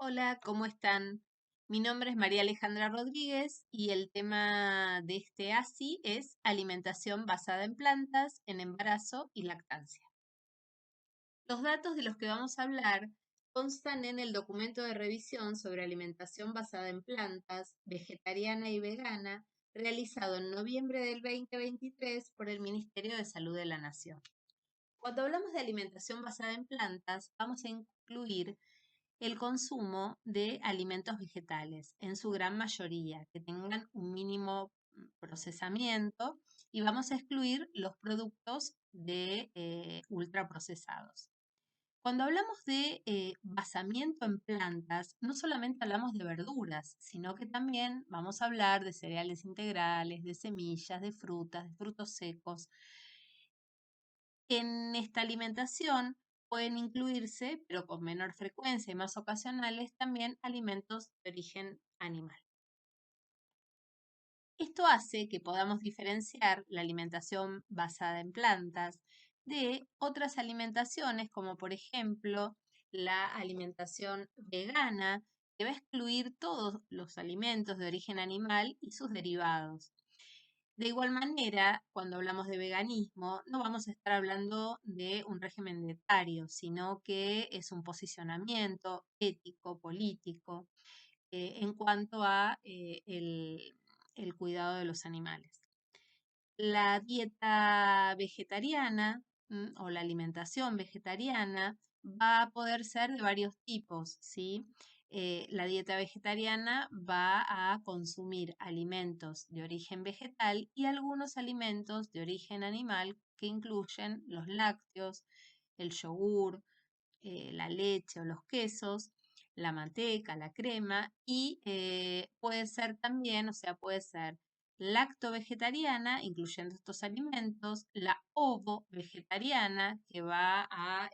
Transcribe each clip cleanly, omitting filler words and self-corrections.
Hola, ¿cómo están? Mi nombre es María Alejandra Rodríguez y el tema de este ASI es alimentación basada en plantas en embarazo y lactancia. Los datos de los que vamos a hablar constan en el documento de revisión sobre alimentación basada en plantas, vegetariana y vegana, realizado en noviembre del 2023 por el Ministerio de Salud de la Nación. Cuando hablamos de alimentación basada en plantas, vamos a incluir el consumo de alimentos vegetales, en su gran mayoría, que tengan un mínimo procesamiento, y vamos a excluir los productos de ultraprocesados. Cuando hablamos de basamiento en plantas, no solamente hablamos de verduras, sino que también vamos a hablar de cereales integrales, de semillas, de frutas, de frutos secos. En esta alimentación pueden incluirse, pero con menor frecuencia y más ocasionales, también alimentos de origen animal. Esto hace que podamos diferenciar la alimentación basada en plantas de otras alimentaciones, como por ejemplo la alimentación vegana, que va a excluir todos los alimentos de origen animal y sus derivados. De igual manera, cuando hablamos de veganismo, no vamos a estar hablando de un régimen dietario, sino que es un posicionamiento ético, político, en cuanto a el cuidado de los animales. La dieta vegetariana o la alimentación vegetariana va a poder ser de varios tipos, ¿sí? La dieta vegetariana va a consumir alimentos de origen vegetal y algunos alimentos de origen animal que incluyen los lácteos, el yogur, la leche o los quesos, la manteca, la crema y puede ser también, o sea, puede ser lacto-vegetariana, incluyendo estos alimentos, la ovo-vegetariana, que va a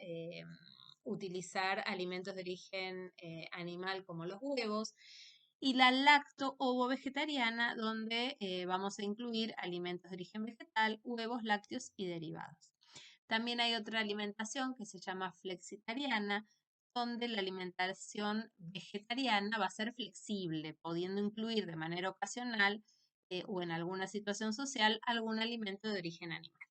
utilizar alimentos de origen animal como los huevos, y la lacto-ovo-vegetariana, donde vamos a incluir alimentos de origen vegetal, huevos, lácteos y derivados. También hay otra alimentación que se llama flexitariana, donde la alimentación vegetariana va a ser flexible, pudiendo incluir de manera ocasional o en alguna situación social algún alimento de origen animal.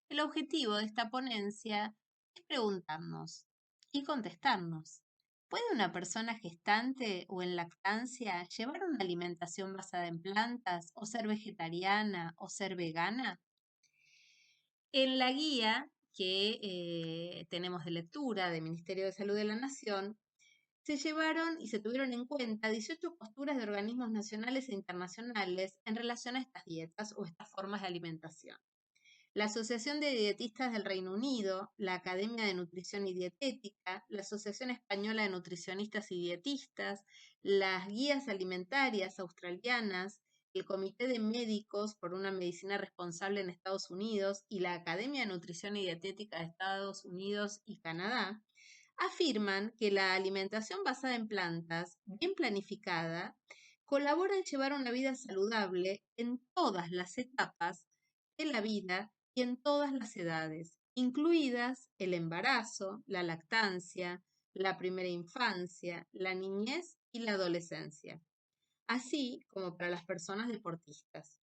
El objetivo de esta ponencia es preguntarnos y contestarnos. ¿Puede una persona gestante o en lactancia llevar una alimentación basada en plantas o ser vegetariana o ser vegana? En la guía que tenemos de lectura del Ministerio de Salud de la Nación, se llevaron y se tuvieron en cuenta 18 posturas de organismos nacionales e internacionales en relación a estas dietas o estas formas de alimentación. La Asociación de Dietistas del Reino Unido, la Academia de Nutrición y Dietética, la Asociación Española de Nutricionistas y Dietistas, las guías alimentarias australianas, el Comité de Médicos por una Medicina Responsable en Estados Unidos y la Academia de Nutrición y Dietética de Estados Unidos y Canadá, afirman que la alimentación basada en plantas, bien planificada, colabora en llevar una vida saludable en todas las etapas de la vida y en todas las edades, incluidas el embarazo, la lactancia, la primera infancia, la niñez y la adolescencia, así como para las personas deportistas.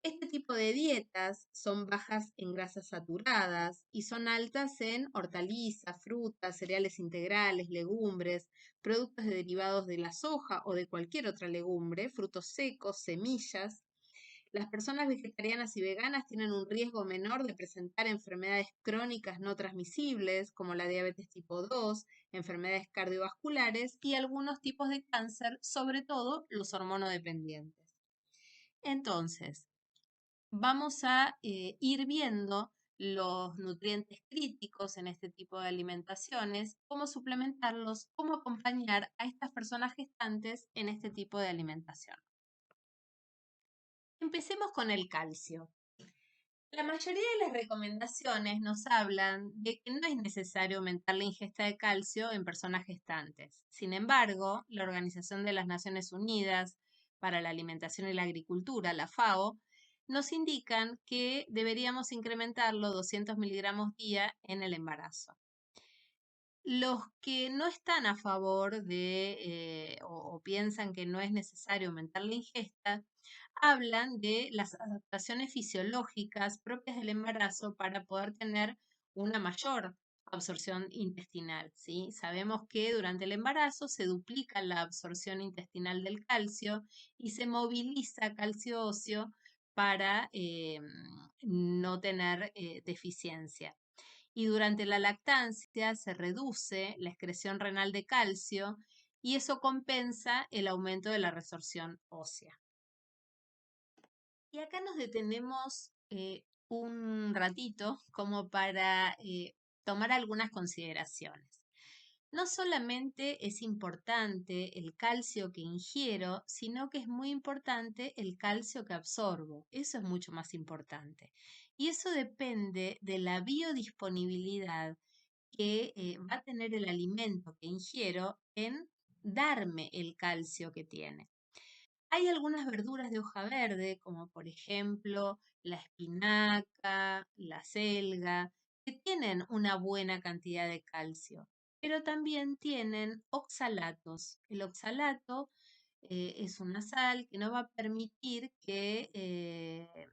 Este tipo de dietas son bajas en grasas saturadas y son altas en hortalizas, frutas, cereales integrales, legumbres, productos derivados de la soja o de cualquier otra legumbre, frutos secos, semillas. Las personas vegetarianas y veganas tienen un riesgo menor de presentar enfermedades crónicas no transmisibles, como la diabetes tipo 2, enfermedades cardiovasculares y algunos tipos de cáncer, sobre todo los hormonodependientes. Entonces, vamos a ir viendo los nutrientes críticos en este tipo de alimentaciones, cómo suplementarlos, cómo acompañar a estas personas gestantes en este tipo de alimentación. Empecemos con el calcio. La mayoría de las recomendaciones nos hablan de que no es necesario aumentar la ingesta de calcio en personas gestantes. Sin embargo, la Organización de las Naciones Unidas para la Alimentación y la Agricultura, la FAO, nos indican que deberíamos incrementarlo 200 miligramos día en el embarazo. Los que no están a favor de o piensan que no es necesario aumentar la ingesta, hablan de las adaptaciones fisiológicas propias del embarazo para poder tener una mayor absorción intestinal, ¿sí? Sabemos que durante el embarazo se duplica la absorción intestinal del calcio y se moviliza calcio óseo para no tener deficiencia. Y durante la lactancia se reduce la excreción renal de calcio y eso compensa el aumento de la resorción ósea. Y acá nos detenemos un ratito como para tomar algunas consideraciones. No solamente es importante el calcio que ingiero, sino que es muy importante el calcio que absorbo. Eso es mucho más importante. Y eso depende de la biodisponibilidad que va a tener el alimento que ingiero en darme el calcio que tiene. Hay algunas verduras de hoja verde, como por ejemplo la espinaca, la selga, que tienen una buena cantidad de calcio, pero también tienen oxalatos. El oxalato es una sal que no va a permitir que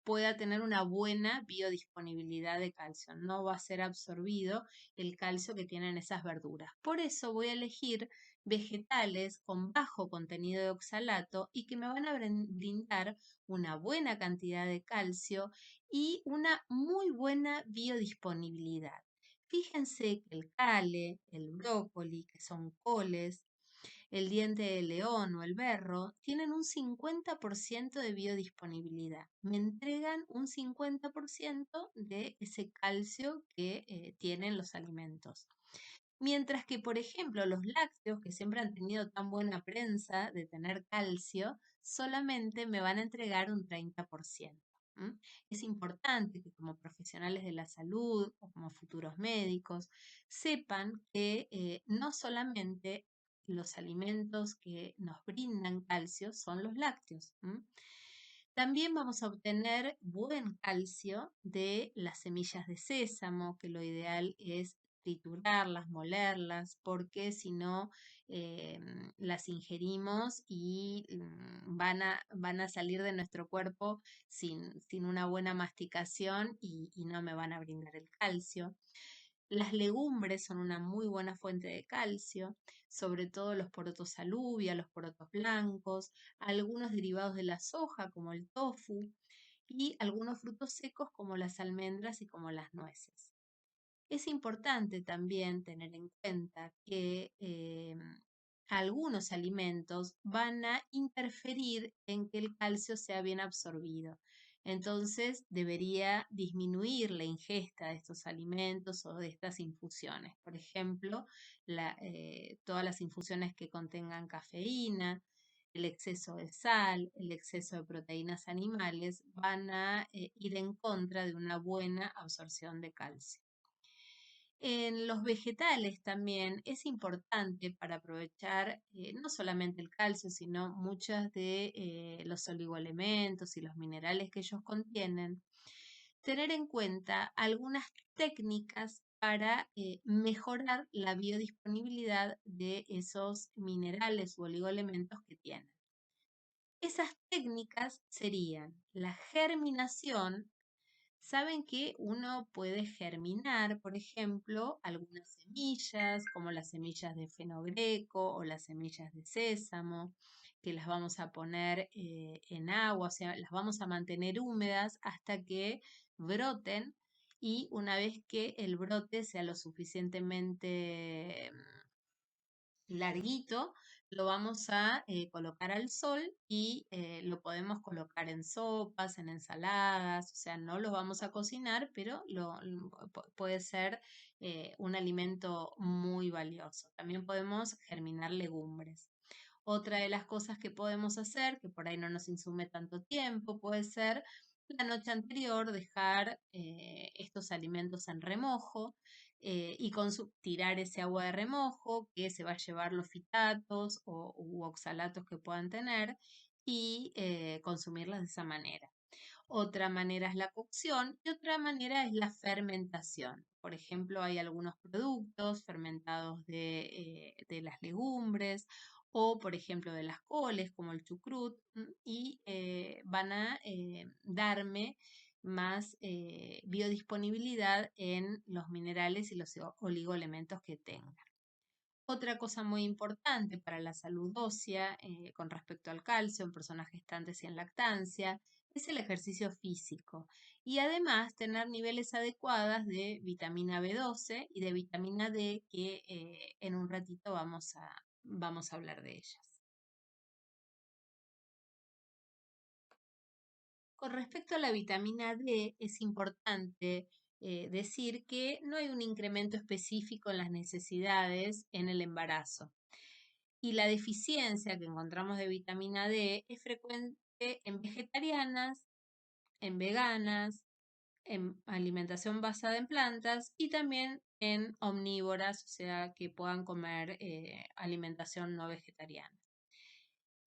pueda tener una buena biodisponibilidad de calcio. No va a ser absorbido el calcio que tienen esas verduras. Por eso voy a elegir vegetales con bajo contenido de oxalato y que me van a brindar una buena cantidad de calcio y una muy buena biodisponibilidad. Fíjense que el cale, el brócoli, que son coles, el diente de león o el berro tienen un 50% de biodisponibilidad. Me entregan un 50% de ese calcio que tienen los alimentos. Mientras que, por ejemplo, los lácteos, que siempre han tenido tan buena prensa de tener calcio, solamente me van a entregar un 30%. Es importante que como profesionales de la salud o como futuros médicos sepan que no solamente los alimentos que nos brindan calcio son los lácteos. También vamos a obtener buen calcio de las semillas de sésamo, que lo ideal es triturarlas, molerlas, porque si no las ingerimos y van a salir de nuestro cuerpo sin una buena masticación y no me van a brindar el calcio. Las legumbres son una muy buena fuente de calcio, sobre todo los porotos alubia, los porotos blancos, algunos derivados de la soja como el tofu y algunos frutos secos como las almendras y como las nueces. Es importante también tener en cuenta que algunos alimentos van a interferir en que el calcio sea bien absorbido. Entonces debería disminuir la ingesta de estos alimentos o de estas infusiones. Por ejemplo, todas las infusiones que contengan cafeína, el exceso de sal, el exceso de proteínas animales van a ir en contra de una buena absorción de calcio. En los vegetales también es importante para aprovechar no solamente el calcio, sino muchos de los oligoelementos y los minerales que ellos contienen, tener en cuenta algunas técnicas para mejorar la biodisponibilidad de esos minerales u oligoelementos que tienen. Esas técnicas serían la germinación. Saben que uno puede germinar, por ejemplo, algunas semillas, como las semillas de fenogreco o las semillas de sésamo, que las vamos a poner en agua, o sea, las vamos a mantener húmedas hasta que broten y una vez que el brote sea lo suficientemente larguito, lo vamos a colocar al sol y lo podemos colocar en sopas, en ensaladas, o sea, no lo vamos a cocinar, pero puede ser un alimento muy valioso. También podemos germinar legumbres. Otra de las cosas que podemos hacer, que por ahí no nos insume tanto tiempo, puede ser la noche anterior dejar estos alimentos en remojo y tirar ese agua de remojo que se va a llevar los fitatos u oxalatos que puedan tener y consumirlas de esa manera. Otra manera es la cocción y otra manera es la fermentación. Por ejemplo, hay algunos productos fermentados de las legumbres o, por ejemplo, de las coles, como el chucrut, y van a darme más biodisponibilidad en los minerales y los oligoelementos que tenga. Otra cosa muy importante para la salud ósea con respecto al calcio en personas gestantes y en lactancia es el ejercicio físico y además tener niveles adecuados de vitamina B12 y de vitamina D que en un ratito vamos a hablar de ellas. Con respecto a la vitamina D, es importante decir que no hay un incremento específico en las necesidades en el embarazo. Y la deficiencia que encontramos de vitamina D es frecuente en vegetarianas, en veganas, en alimentación basada en plantas y también en omnívoras, o sea, que puedan comer alimentación no vegetariana.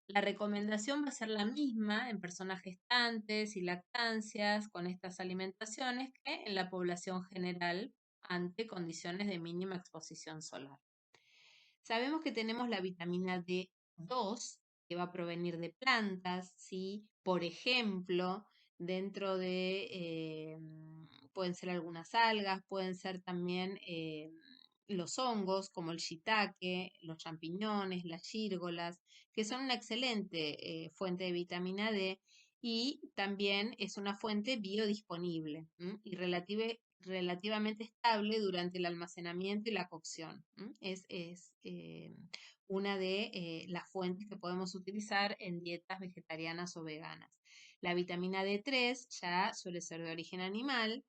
La recomendación va a ser la misma en personas gestantes y lactancias con estas alimentaciones que en la población general ante condiciones de mínima exposición solar. Sabemos que tenemos la vitamina D2 que va a provenir de plantas, ¿sí? Por ejemplo, dentro de, pueden ser algunas algas, pueden ser también los hongos como el shiitake, los champiñones, las gírgolas, que son una excelente fuente de vitamina D y también es una fuente biodisponible y relativamente estable durante el almacenamiento y la cocción. Es una de las fuentes que podemos utilizar en dietas vegetarianas o veganas. La vitamina D3 ya suele ser de origen animal,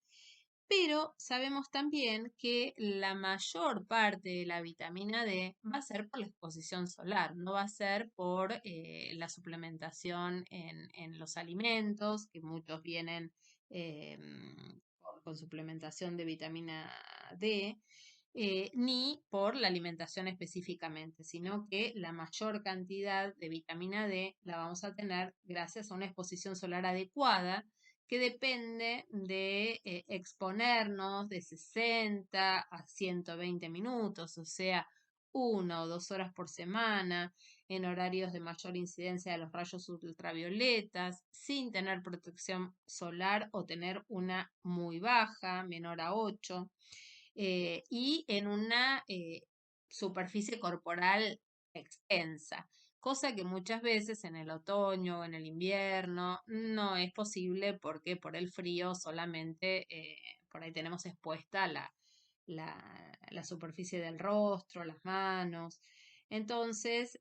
pero sabemos también que la mayor parte de la vitamina D va a ser por la exposición solar, no va a ser por la suplementación en los alimentos, que muchos vienen eh, con suplementación de vitamina D, ni por la alimentación específicamente, sino que la mayor cantidad de vitamina D la vamos a tener gracias a una exposición solar adecuada que depende de exponernos de 60 a 120 minutos, o sea, 1 o 2 horas por semana, en horarios de mayor incidencia de los rayos ultravioletas, sin tener protección solar o tener una muy baja, menor a 8, y en una superficie corporal extensa, cosa que muchas veces en el otoño o en el invierno no es posible porque por el frío solamente por ahí tenemos expuesta la superficie del rostro, las manos. Entonces,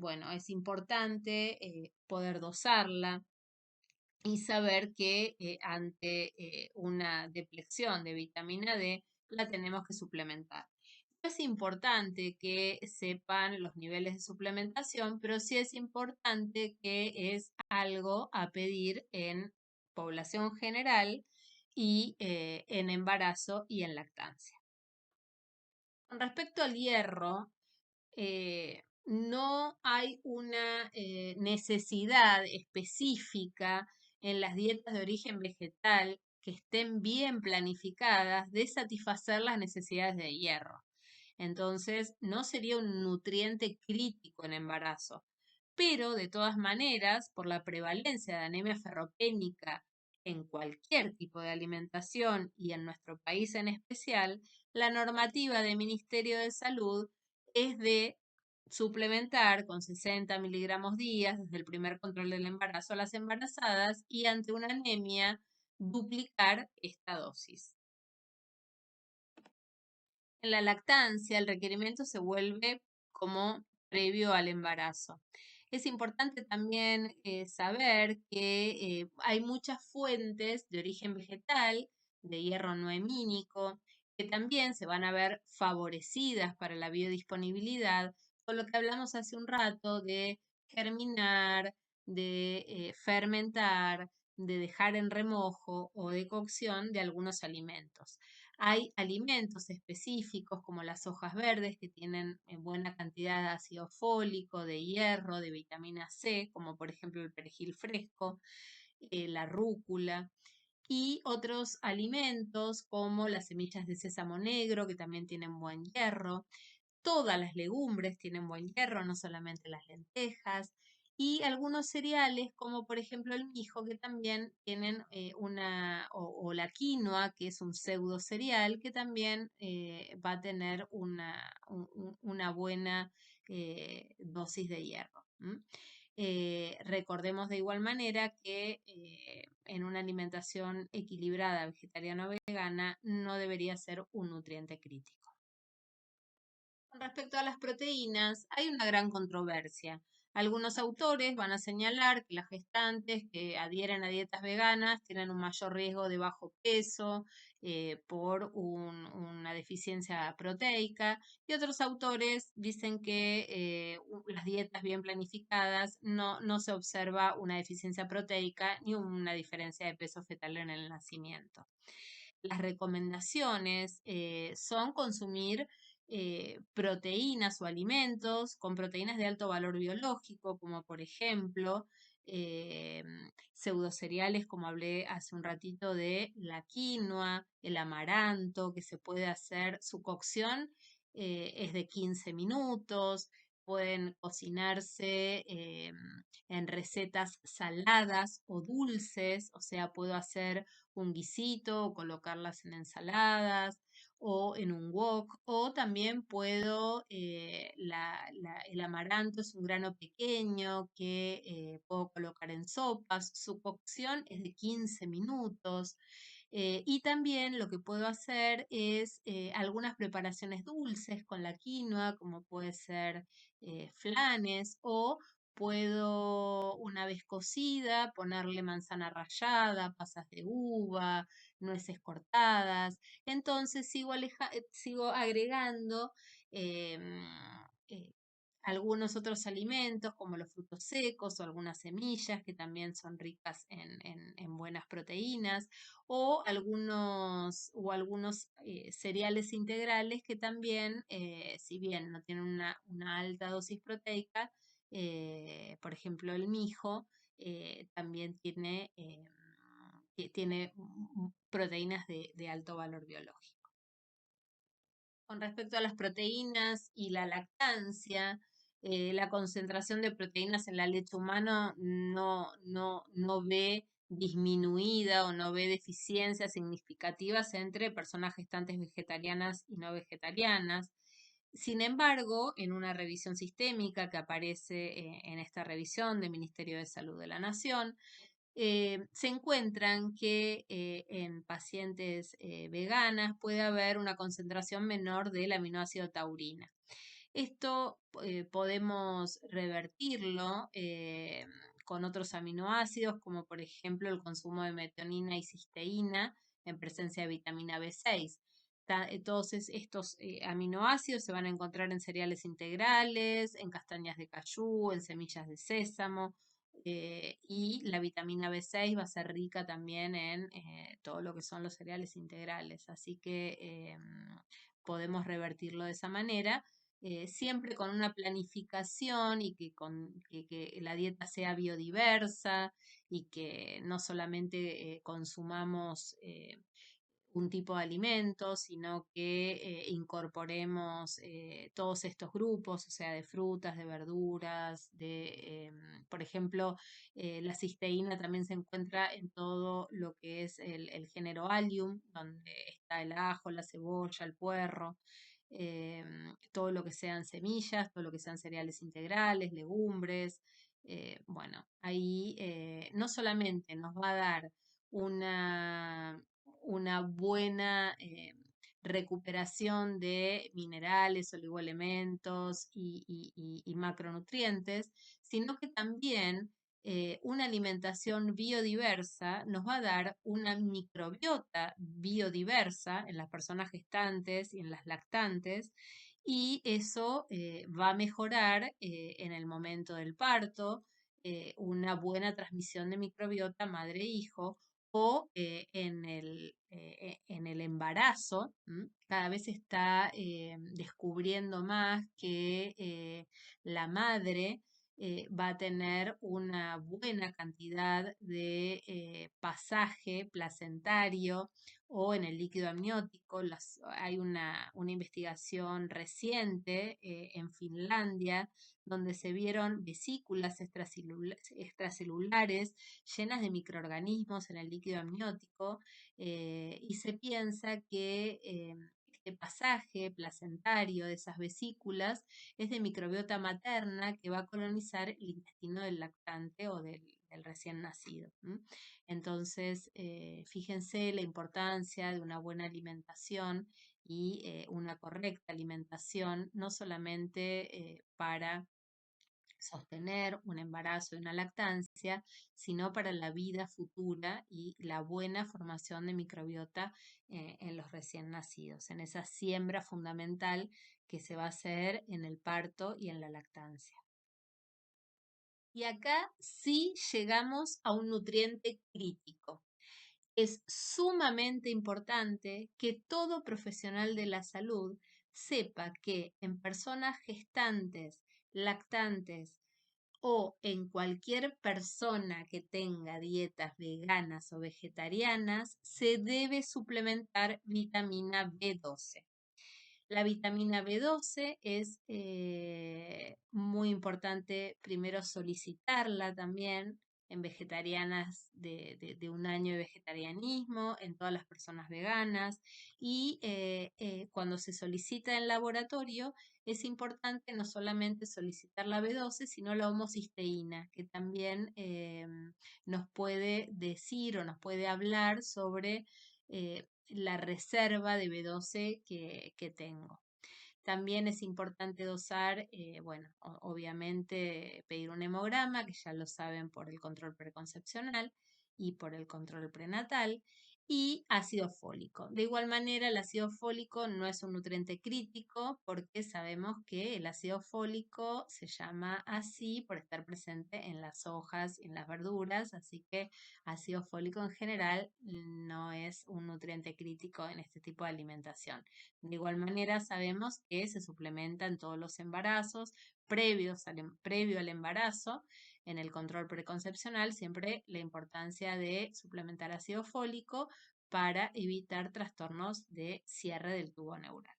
bueno, es importante poder dosarla y saber que ante una depleción de vitamina D la tenemos que suplementar. Es importante que sepan los niveles de suplementación, pero sí es importante que es algo a pedir en población general y en embarazo y en lactancia. Con respecto al hierro, no hay una necesidad específica en las dietas de origen vegetal que estén bien planificadas de satisfacer las necesidades de hierro. Entonces, no sería un nutriente crítico en embarazo. Pero, de todas maneras, por la prevalencia de anemia ferropénica en cualquier tipo de alimentación y en nuestro país en especial, la normativa del Ministerio de Salud es de suplementar con 60 miligramos días desde el primer control del embarazo a las embarazadas y ante una anemia duplicar esta dosis. En la lactancia, el requerimiento se vuelve como previo al embarazo. Es importante también saber que hay muchas fuentes de origen vegetal, de hierro no hemínico, que también se van a ver favorecidas para la biodisponibilidad, con lo que hablamos hace un rato de germinar, de fermentar, de dejar en remojo o de cocción de algunos alimentos. Hay alimentos específicos como las hojas verdes que tienen buena cantidad de ácido fólico, de hierro, de vitamina C, como por ejemplo el perejil fresco, la rúcula. y otros alimentos como las semillas de sésamo negro, que también tienen buen hierro. Todas las legumbres tienen buen hierro, no solamente las lentejas. Y algunos cereales, como por ejemplo el mijo, que también tienen o la quinoa, que es un pseudo cereal, que también va a tener una buena dosis de hierro. Recordemos de igual manera que en una alimentación equilibrada vegetariana o vegana no debería ser un nutriente crítico. Con respecto a las proteínas, hay una gran controversia. Algunos autores van a señalar que las gestantes que adhieren a dietas veganas tienen un mayor riesgo de bajo peso por una deficiencia proteica, y otros autores dicen que las dietas bien planificadas no se observa una deficiencia proteica ni una diferencia de peso fetal en el nacimiento. Las recomendaciones son consumir proteínas o alimentos con proteínas de alto valor biológico, como por ejemplo eh, pseudocereales, como hablé hace un ratito de la quinoa, el amaranto, que se puede hacer, su cocción es de 15 minutos, pueden cocinarse en recetas saladas o dulces, o sea, puedo hacer un guisito, colocarlas en ensaladas o en un wok, o también puedo, el amaranto es un grano pequeño que puedo colocar en sopas, su cocción es de 15 minutos. Y también lo que puedo hacer es algunas preparaciones dulces con la quinoa, como puede ser flanes, o puedo, una vez cocida, ponerle manzana rallada, pasas de uva, nueces cortadas. Entonces sigo agregando em, eh, algunos otros alimentos como los frutos secos o algunas semillas que también son ricas en buenas proteínas, o algunos cereales integrales que también, si bien no tienen una alta dosis proteica, por ejemplo el mijo, también tiene proteínas de alto valor biológico. Con respecto a las proteínas y la lactancia, la concentración de proteínas en la leche humana no ve disminuida o no ve deficiencias significativas entre personas gestantes vegetarianas y no vegetarianas. Sin embargo, en una revisión sistémica que aparece en esta revisión del Ministerio de Salud de la Nación, se encuentran que en pacientes veganas puede haber una concentración menor del aminoácido taurina. Esto podemos revertirlo con otros aminoácidos, como por ejemplo el consumo de metionina y cisteína en presencia de vitamina B6. Entonces, estos aminoácidos se van a encontrar en cereales integrales, en castañas de cayú, en semillas de sésamo, y la vitamina B6 va a ser rica también en todo lo que son los cereales integrales. Así que podemos revertirlo de esa manera, siempre con una planificación y que la dieta sea biodiversa y que no solamente consumamos un tipo de alimento, sino que incorporemos todos estos grupos, o sea, de frutas, de verduras, por ejemplo, la cisteína también se encuentra en todo lo que es el género Allium, donde está el ajo, la cebolla, el puerro, todo lo que sean semillas, todo lo que sean cereales integrales, legumbres. Bueno, ahí no solamente nos va a dar una buena recuperación de minerales, oligoelementos y macronutrientes, sino que también una alimentación biodiversa nos va a dar una microbiota biodiversa en las personas gestantes y en las lactantes, y eso va a mejorar en el momento del parto, una buena transmisión de microbiota madre-hijo, o en el embarazo. Cada vez se está descubriendo más que la madre va a tener una buena cantidad de pasaje placentario o en el líquido amniótico. Hay una investigación reciente en Finlandia donde se vieron vesículas extracelulares llenas de microorganismos en el líquido amniótico y se piensa que este pasaje placentario de esas vesículas es de microbiota materna que va a colonizar el intestino del lactante o del recién nacido. Entonces, fíjense la importancia de una buena alimentación y una correcta alimentación, no solamente para sostener un embarazo y una lactancia, sino para la vida futura y la buena formación de microbiota en los recién nacidos, en esa siembra fundamental que se va a hacer en el parto y en la lactancia. Y acá sí llegamos a un nutriente crítico. Es sumamente importante que todo profesional de la salud sepa que en personas gestantes, lactantes o en cualquier persona que tenga dietas veganas o vegetarianas, se debe suplementar vitamina B12. La vitamina B12 es muy importante primero solicitarla también en vegetarianas de un año de vegetarianismo, en todas las personas veganas y cuando se solicita en laboratorio es importante no solamente solicitar la B12 sino la homocisteína que también nos puede decir o nos puede hablar sobre la reserva de B12 que tengo. También es importante dosar, bueno, obviamente pedir un hemograma, que ya lo saben por el control preconcepcional y por el control prenatal, y ácido fólico. De igual manera, el ácido fólico no es un nutriente crítico porque sabemos que el ácido fólico se llama así por estar presente en las hojas y en las verduras, así que ácido fólico en general no es un nutriente crítico en este tipo de alimentación. De igual manera, sabemos que se suplementa en todos los embarazos, previo al embarazo, en el control preconcepcional, siempre la importancia de suplementar ácido fólico para evitar trastornos de cierre del tubo neural.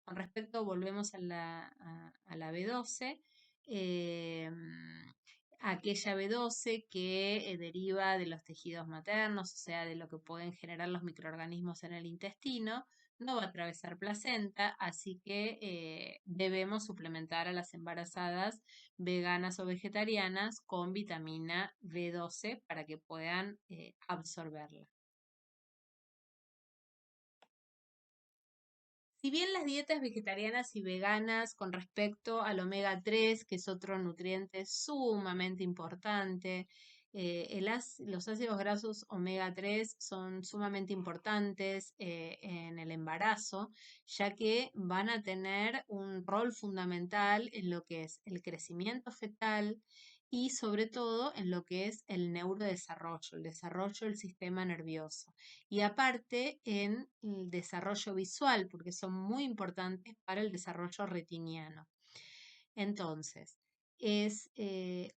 Con respecto, volvemos a la B12, aquella B12 que deriva de los tejidos maternos, o sea, de lo que pueden generar los microorganismos en el intestino, no va a atravesar placenta, así que debemos suplementar a las embarazadas veganas o vegetarianas con vitamina B12 para que puedan absorberla. Si bien las dietas vegetarianas y veganas con respecto al omega 3, que es otro nutriente sumamente importante, los ácidos grasos omega 3 son sumamente importantes en el embarazo, ya que van a tener un rol fundamental en lo que es el crecimiento fetal y sobre todo en lo que es el neurodesarrollo, el desarrollo del sistema nervioso y aparte en el desarrollo visual, porque son muy importantes para el desarrollo retiniano. Entonces,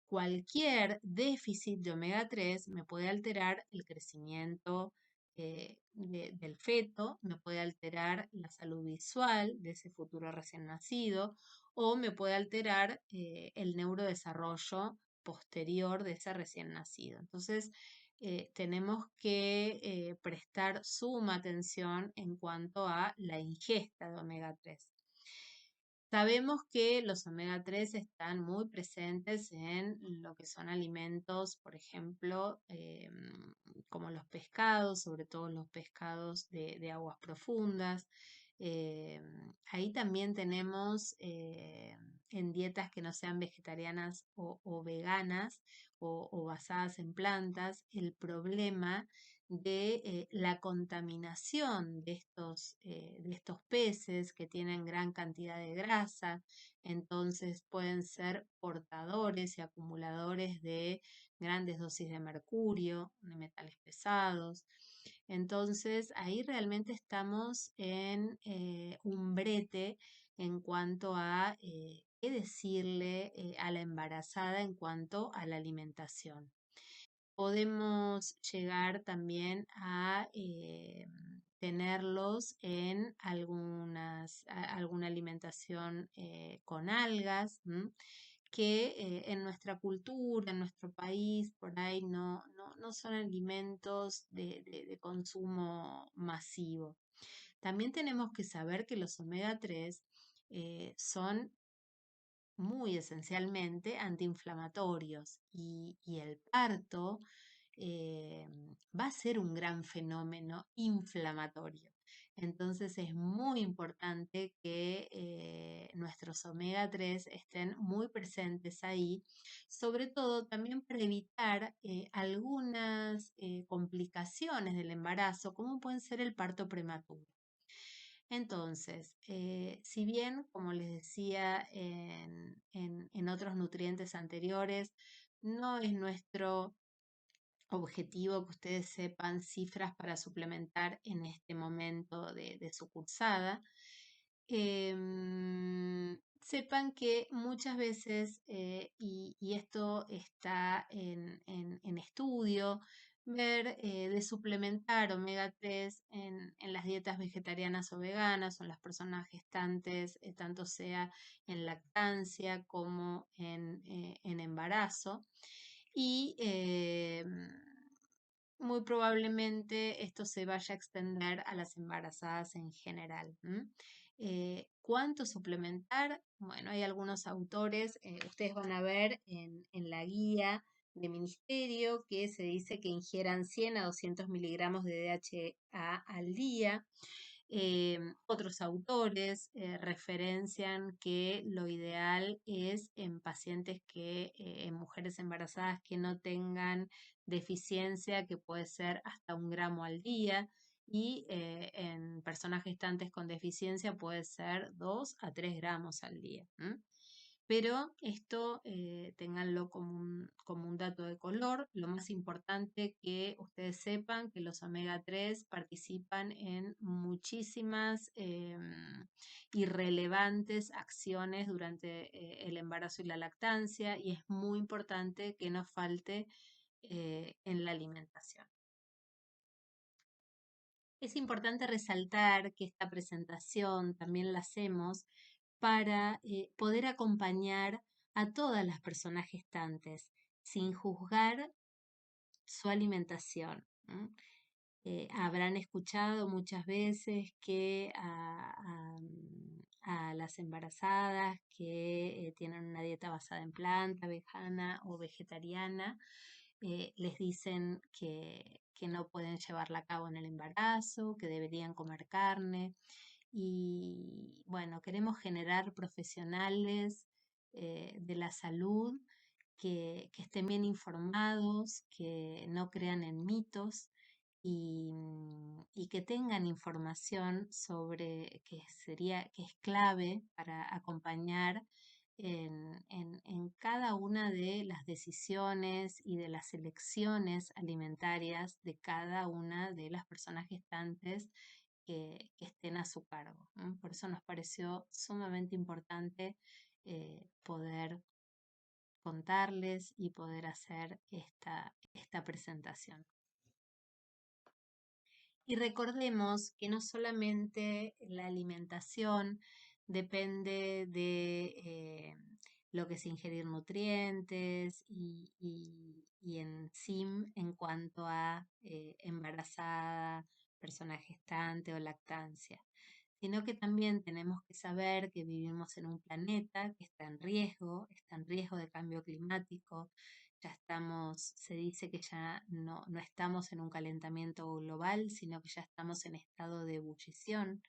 cualquier déficit de omega 3 me puede alterar el crecimiento del feto, me puede alterar la salud visual de ese futuro recién nacido o me puede alterar el neurodesarrollo posterior de ese recién nacido. Entonces, tenemos que prestar suma atención en cuanto a la ingesta de omega 3. Sabemos que los omega 3 están muy presentes en lo que son alimentos, por ejemplo, como los pescados, sobre todo los pescados de aguas profundas. Ahí también tenemos en dietas que no sean vegetarianas o veganas o basadas en plantas, el problema de la contaminación de estos peces que tienen gran cantidad de grasa, entonces pueden ser portadores y acumuladores de grandes dosis de mercurio, de metales pesados. Entonces ahí realmente estamos en un brete en cuanto a qué decirle a la embarazada en cuanto a la alimentación. Podemos llegar también a tenerlos en alguna alimentación con algas, que en nuestra cultura, en nuestro país, por ahí no son alimentos de consumo masivo. También tenemos que saber que los omega 3 son muy esencialmente antiinflamatorios y el parto eh, va a ser un gran fenómeno inflamatorio. Entonces es muy importante que nuestros omega 3 estén muy presentes ahí, sobre todo también para evitar algunas complicaciones del embarazo, como pueden ser el parto prematuro. Entonces, si bien, como les decía en otros nutrientes anteriores, no es nuestro objetivo que ustedes sepan cifras para suplementar en este momento de su cursada. Sepan que muchas veces, y esto está en estudio, ver de suplementar omega 3 en las dietas vegetarianas o veganas o en las personas gestantes, tanto sea en lactancia como en embarazo. Y muy probablemente esto se vaya a extender a las embarazadas en general. ¿Cuánto suplementar? Bueno, hay algunos autores, ustedes van a ver en la guía de ministerio que se dice que ingieran 100 a 200 miligramos de DHA al día. Otros autores referencian que lo ideal es en pacientes en mujeres embarazadas que no tengan deficiencia, que puede ser hasta 1 gramo al día, y en personas gestantes con deficiencia puede ser 2 a 3 gramos al día. Pero esto ténganlo como un dato de color. Lo más importante que ustedes sepan que los omega 3 participan en muchísimas irrelevantes acciones durante el embarazo y la lactancia, y es muy importante que no falte en la alimentación. Es importante resaltar que esta presentación también la hacemos para poder acompañar a todas las personas gestantes sin juzgar su alimentación. Habrán escuchado muchas veces que a las embarazadas que tienen una dieta basada en planta, vegana o vegetariana, les dicen que no pueden llevarla a cabo en el embarazo, que deberían comer carne. Y bueno, queremos generar profesionales de la salud que estén bien informados, que no crean en mitos y que tengan información sobre que es clave para acompañar en cada una de las decisiones y de las elecciones alimentarias de cada una de las personas gestantes que estén a su cargo. Por eso nos pareció sumamente importante poder contarles y poder hacer esta presentación. Y recordemos que no solamente la alimentación depende de lo que es ingerir nutrientes y en sí en cuanto a embarazada, persona gestante o lactancia, sino que también tenemos que saber que vivimos en un planeta que está en riesgo de cambio climático. Ya estamos, se dice que ya no estamos en un calentamiento global, sino que ya estamos en estado de ebullición.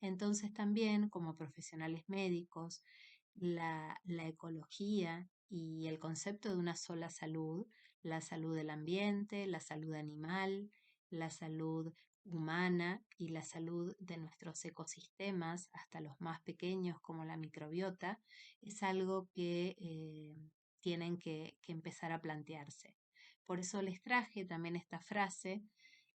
Entonces también como profesionales médicos, la ecología y el concepto de una sola salud, la salud del ambiente, la salud animal, la salud humana y la salud de nuestros ecosistemas, hasta los más pequeños como la microbiota, es algo que tienen que empezar a plantearse. Por eso les traje también esta frase: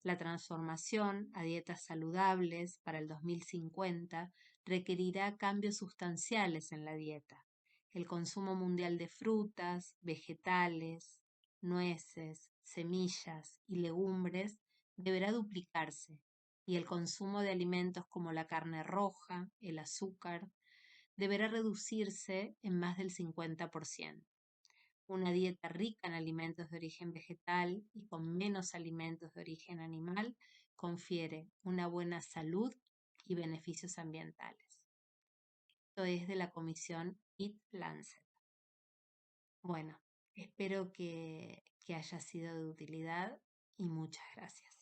la transformación a dietas saludables para el 2050 requerirá cambios sustanciales en la dieta. El consumo mundial de frutas, vegetales, nueces, semillas y legumbres deberá duplicarse y el consumo de alimentos como la carne roja, el azúcar, deberá reducirse en más del 50%. Una dieta rica en alimentos de origen vegetal y con menos alimentos de origen animal confiere una buena salud y beneficios ambientales. Esto es de la comisión Eat Lancet. Bueno, espero que haya sido de utilidad y muchas gracias.